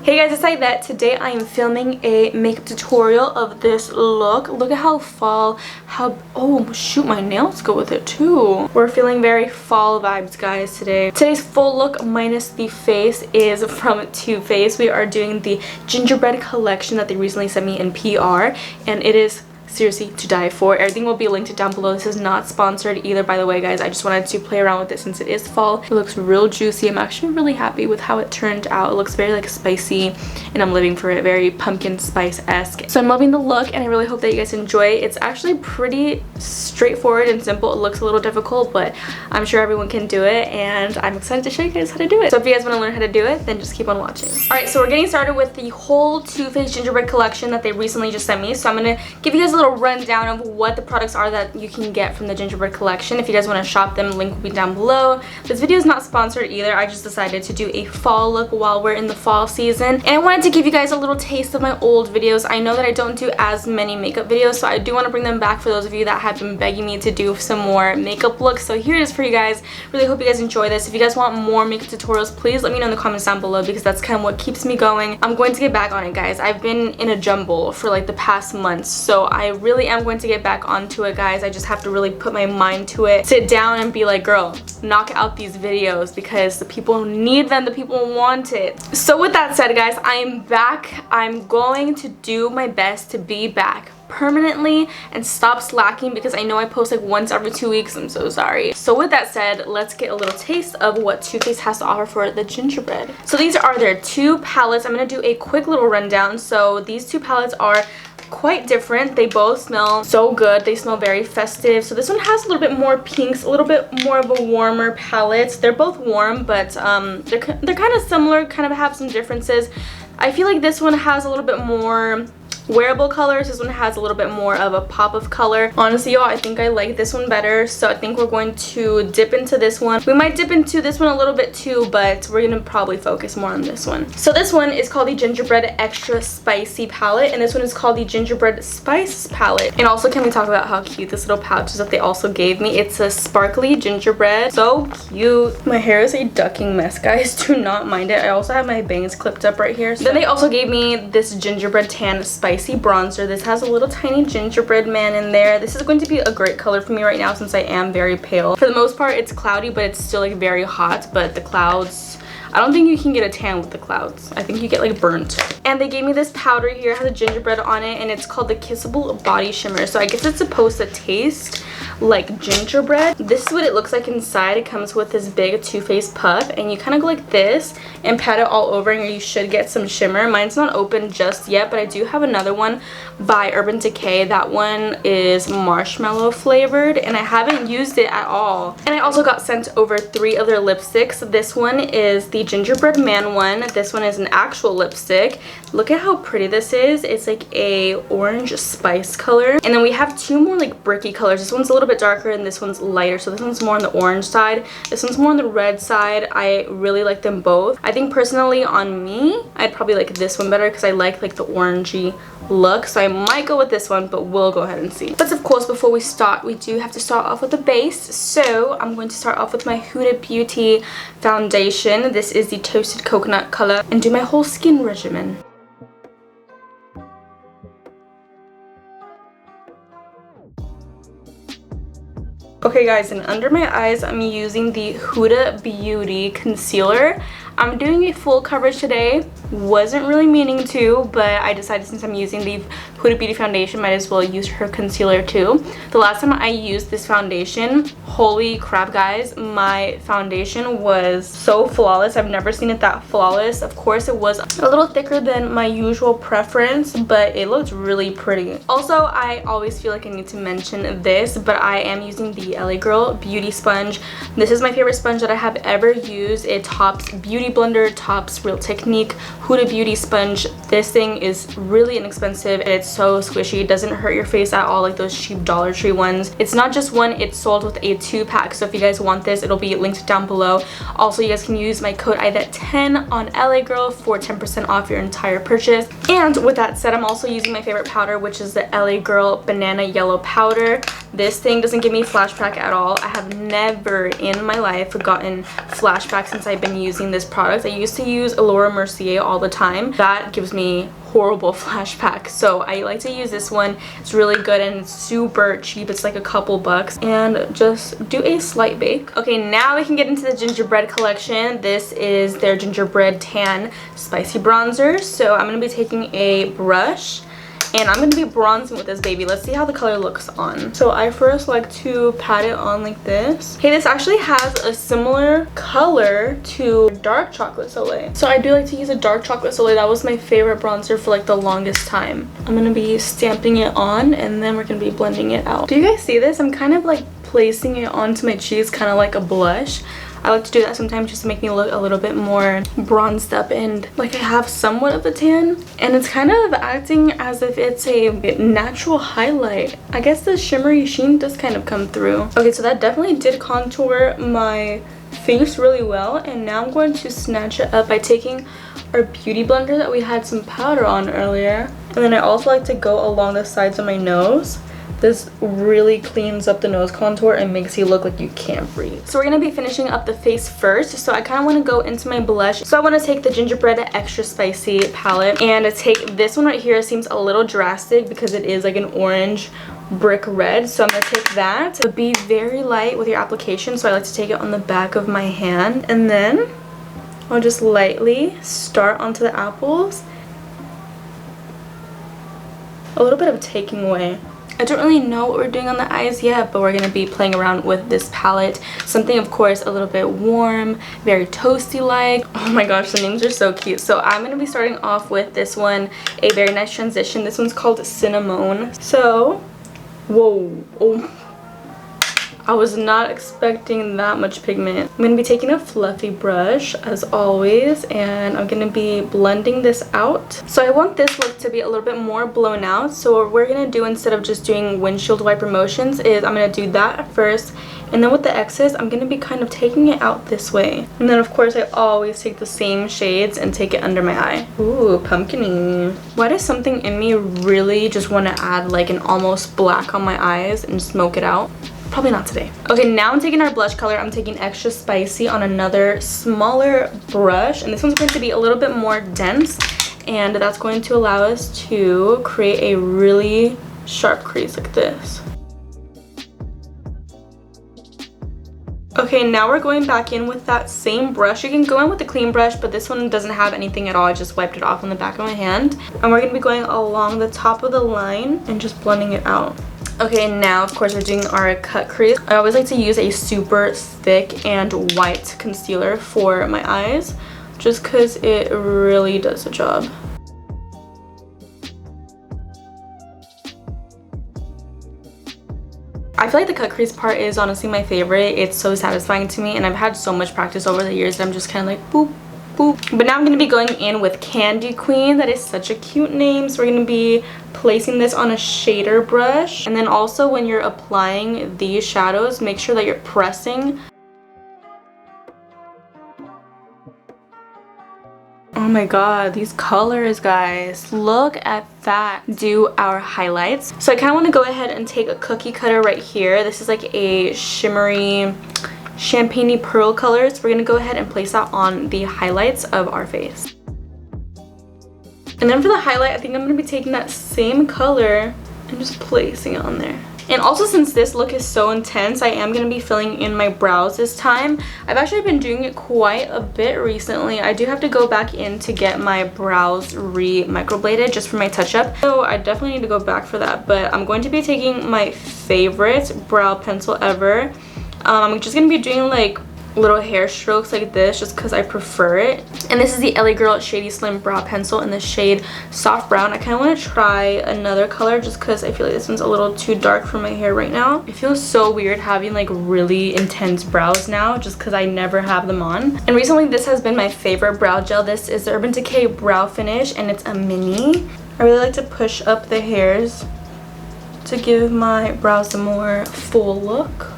Hey guys, it's Aidette. Today I am filming a makeup tutorial of this look. Look at how fall, oh shoot, my nails go with it too. We're feeling very fall vibes, guys, today. Today's full look minus the face is from Too Faced. We are doing the gingerbread collection that they recently sent me in PR, and it is seriously to die for. Everything will be linked down below. This is not sponsored either, by the way, guys. I just wanted to play around with it since it is fall. It looks real juicy. I'm actually really happy with how it turned out. It looks very like spicy, and I'm living for it, very pumpkin spice-esque. So I'm loving the look, and I really hope that you guys enjoy it. It's actually pretty straightforward and simple. It looks a little difficult, but I'm sure everyone can do it, and I'm excited to show you guys how to do it. So if you guys want to learn how to do it, then just keep on watching. Alright, so we're getting started with the whole Too Faced gingerbread collection that they recently just sent me. So I'm going to give you guys a little rundown of what the products are that you can get from the gingerbread collection. If you guys want to shop them, link will be down below. This video is not sponsored either. I just decided to do a fall look while we're in the fall season, and I wanted to give you guys a little taste of my old videos. I know that I don't do as many makeup videos, so I do want to bring them back for those of you that have been begging me to do some more makeup looks. So here it is for you guys. Really hope you guys enjoy this. If you guys want more makeup tutorials, please let me know in the comments down below, because that's kind of what keeps me going. I'm going to get back on it, guys. I've been in a jumble for like the past months, so I really am going to get back onto it, guys. I just have to really put my mind to it, sit down and be like, girl, knock out these videos, because the people need them, the people want it. So with that said, guys, I am back. I'm going to do my best to be back permanently and stop slacking, because I know I post like once every 2 weeks. I'm so sorry. So with that said, let's get a little taste of what Too Faced has to offer for the gingerbread. So these are their two palettes. I'm going to do a quick little rundown. So these two palettes are quite different. They both smell so good. They smell very festive. So this one has a little bit more pinks, a little bit more of a warmer palette. They're both warm, but they're kind of similar, kind of have some differences. I feel like this one has a little bit more wearable colors. This one has a little bit more of a pop of color. Honestly, y'all, I think I like this one better, so I think we're going to dip into this one. We might dip into this one a little bit too, but we're gonna probably focus more on this one. So this one is called the Gingerbread Extra Spicy Palette, and this one is called the Gingerbread Spice Palette. And also, can we talk about how cute this little pouch is that they also gave me? It's a sparkly gingerbread. So cute. My hair is a ducking mess, guys. Do not mind it. I also have my bangs clipped up right here. So then they also gave me this gingerbread tan spicy bronzer. This has a little tiny gingerbread man in there. This is going to be a great color for me right now, since I am very pale. For the most part, it's cloudy, but it's still like very hot. But the clouds, I don't think you can get a tan with the clouds. I think you get like burnt. And they gave me this powder here. It has a gingerbread on it, and it's called the Kissable Body Shimmer. So I guess it's supposed to taste like gingerbread. This is what it looks like inside. It comes with this big Too Faced puff, and you kind of go like this and pat it all over, and you should get some shimmer. Mine's not open just yet, but I do have another one by Urban Decay. That one is marshmallow flavored, and I haven't used it at all. And I also got sent over 3 other lipsticks. This one is the Gingerbread Man one. This one is an actual lipstick. Look at how pretty this is. It's like a orange spice color. And then we have 2 more like bricky colors. This one's a little bit darker, and this one's lighter. So this one's more on the orange side. This one's more on the red side. I really like them both. I think personally on me, I'd probably like this one better, because I like the orangey look. So I might go with this one, but we'll go ahead and see. But of course, before we start, we do have to start off with the base. So I'm going to start off with my Huda Beauty foundation. This is the Toasted Coconut color, and do my whole skin regimen. Okay guys, and under my eyes, I'm using the Huda Beauty concealer. I'm doing a full coverage today. Wasn't really meaning to, but I decided since I'm using the Huda Beauty foundation, might as well use her concealer too. The last time I used this foundation, holy crap guys, my foundation was so flawless. I've never seen it that flawless. Of course, it was a little thicker than my usual preference, but it looked really pretty. Also, I always feel like I need to mention this, but I am using the LA Girl Beauty Sponge. This is my favorite sponge that I have ever used. It tops Beauty Blender, tops Real Technique, Huda Beauty sponge. This thing is really inexpensive, and it's so squishy. It doesn't hurt your face at all like those cheap Dollar Tree ones. It's not just one, it's sold with a 2-pack. So if you guys want this, it'll be linked down below. Also, you guys can use my code Aidette10 on LA Girl for 10% off your entire purchase. And with that said, I'm also using my favorite powder, which is the LA Girl Banana Yellow Powder. This thing doesn't give me flashback at all. I have never in my life gotten flashback since I've been using this product. I used to use Laura Mercier all the time. That gives me horrible flashback, so I like to use this one. It's really good and it's super cheap. It's like a couple bucks, and just do a slight bake. Okay, now we can get into the gingerbread collection. This is their gingerbread tan spicy bronzer. So I'm going to be taking a brush and I'm going to be bronzing with this baby. Let's see how the color looks on. So I first like to pat it on like this. Okay, this actually has a similar color to dark chocolate soleil. So I do like to use a dark chocolate soleil. That was my favorite bronzer for like the longest time. I'm going to be stamping it on and then we're going to be blending it out. Do you guys see this? I'm kind of like placing it onto my cheeks, kind of like a blush. I like to do that sometimes just to make me look a little bit more bronzed up and like I have somewhat of a tan, and it's kind of acting as if it's a natural highlight. I guess the shimmery sheen does kind of come through. Okay, so that definitely did contour my face really well, and now I'm going to snatch it up by taking our beauty blender that we had some powder on earlier, and then I also like to go along the sides of my nose. This really cleans up the nose contour and makes you look like you can't breathe. So we're going to be finishing up the face first. So I kind of want to go into my blush. So I want to take the Gingerbread Extra Spicy palette and take this one right here. It seems a little drastic because it is like an orange brick red. So I'm going to take that. So be very light with your application. So I like to take it on the back of my hand. And then I'll just lightly start onto the apples. A little bit of taking away. I don't really know what we're doing on the eyes yet, but we're going to be playing around with this palette. Something, of course, a little bit warm, very toasty-like. Oh my gosh, the names are so cute. So I'm going to be starting off with this one, a very nice transition. This one's called Cinnamon. So, whoa, oh. I was not expecting that much pigment. I'm going to be taking a fluffy brush as always, and I'm going to be blending this out. So I want this look to be a little bit more blown out. So what we're going to do, instead of just doing windshield wiper motions, is I'm going to do that first, and then with the excess I'm going to be kind of taking it out this way. And then of course I always take the same shades and take it under my eye. Ooh, pumpkin-y. Why does something in me really just want to add like an almost black on my eyes and smoke it out? Probably not today. Okay, now I'm taking our blush color. I'm taking Extra Spicy on another smaller brush, and this one's going to be a little bit more dense, and that's going to allow us to create a really sharp crease like this. Okay, now we're going back in with that same brush. You can go in with a clean brush, but this one doesn't have anything at all. I just wiped it off on the back of my hand. And we're going to be going along the top of the line and just blending it out. Okay, now of course we're doing our cut crease. I always like to use a super thick and white concealer for my eyes, just because it really does the job. I feel like the cut crease part is honestly my favorite. It's so satisfying to me, and I've had so much practice over the years that I'm just kind of like boop, boop. But now I'm going to be going in with Candy Queen. That is such a cute name. So we're going to be placing this on a shader brush. And then also when you're applying these shadows, make sure that you're pressing. Oh my god, these colors, guys. Look at that. Do our highlights. So I kind of want to go ahead and take a cookie cutter right here. This is like a shimmery champagne-y pearl color. So we're going to go ahead and place that on the highlights of our face. And then for the highlight, I think I'm going to be taking that same color and just placing it on there. And also, since this look is so intense, I am going to be filling in my brows this time. I've actually been doing it quite a bit recently. I do have to go back in to get my brows re-microbladed just for my touch-up. So I definitely need to go back for that. But I'm going to be taking my favorite brow pencil ever. I'm just going to be doing like little hair strokes like this just because I prefer it. And this is the LA Girl Shady Slim Brow Pencil in the shade Soft Brown. I kind of want to try another color just because I feel like this one's a little too dark for my hair right now. It feels so weird having like really intense brows now just because I never have them on. And recently this has been my favorite brow gel. This is the Urban Decay Brow Finish, and it's a mini. I really like to push up the hairs to give my brows a more full look.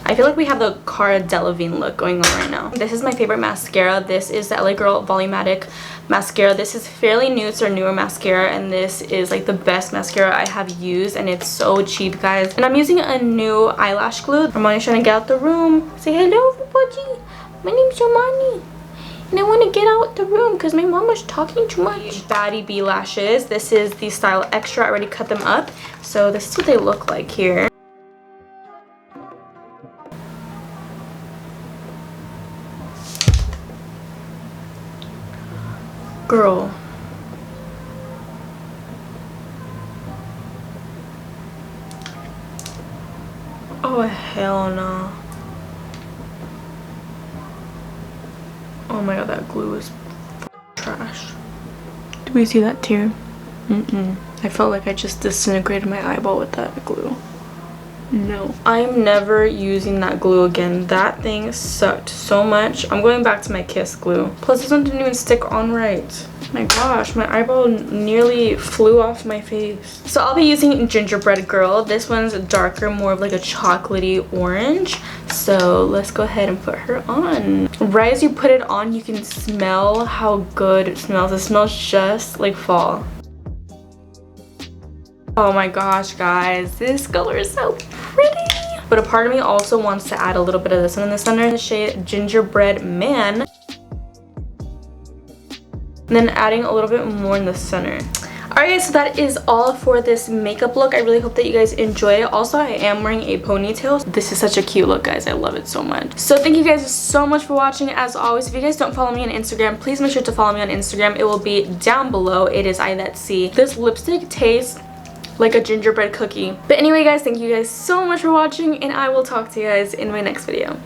I I feel like we have the Cara Delevingne look going on right now. This is my favorite mascara. This is the LA Girl Volumatic mascara. This is fairly new. It's our newer mascara, and this is like the best mascara I have used, and it's so cheap, guys. And I'm using a new eyelash glue. Armani's trying to get out the room. Say hello, everybody. My name's Armani. And I want to get out the room because my mama's talking too much. Baddie Bee lashes. This is the style Extra. I already cut them up. So this is what they look like here. Girl. Oh, hell no. Oh my god, that glue is trash. Do we see that tear? I felt like I just disintegrated my eyeball with that glue. No. I'm never using that glue again. That thing sucked so much. I'm going back to my Kiss glue. Plus, this one didn't even stick on right. My gosh, my eyeball nearly flew off my face. So I'll be using Gingerbread Girl. This one's darker, more of like a chocolatey orange. So let's go ahead and put her on. Right as you put it on, you can smell how good it smells. It smells just like fall. Oh my gosh, guys, this color is so pretty. But a part of me also wants to add a little bit of this one in the center, the shade Gingerbread Man. And then adding a little bit more in the center. Alright guys, so that is all for this makeup look. I really hope that you guys enjoy it. Also, I am wearing a ponytail. This is such a cute look, guys. I love it so much. So thank you guys so much for watching. As always, if you guys don't follow me on Instagram, please make sure to follow me on Instagram. It will be down below. It is Aidette. This lipstick tastes like a gingerbread cookie. But anyway, guys, thank you guys so much for watching, and I will talk to you guys in my next video.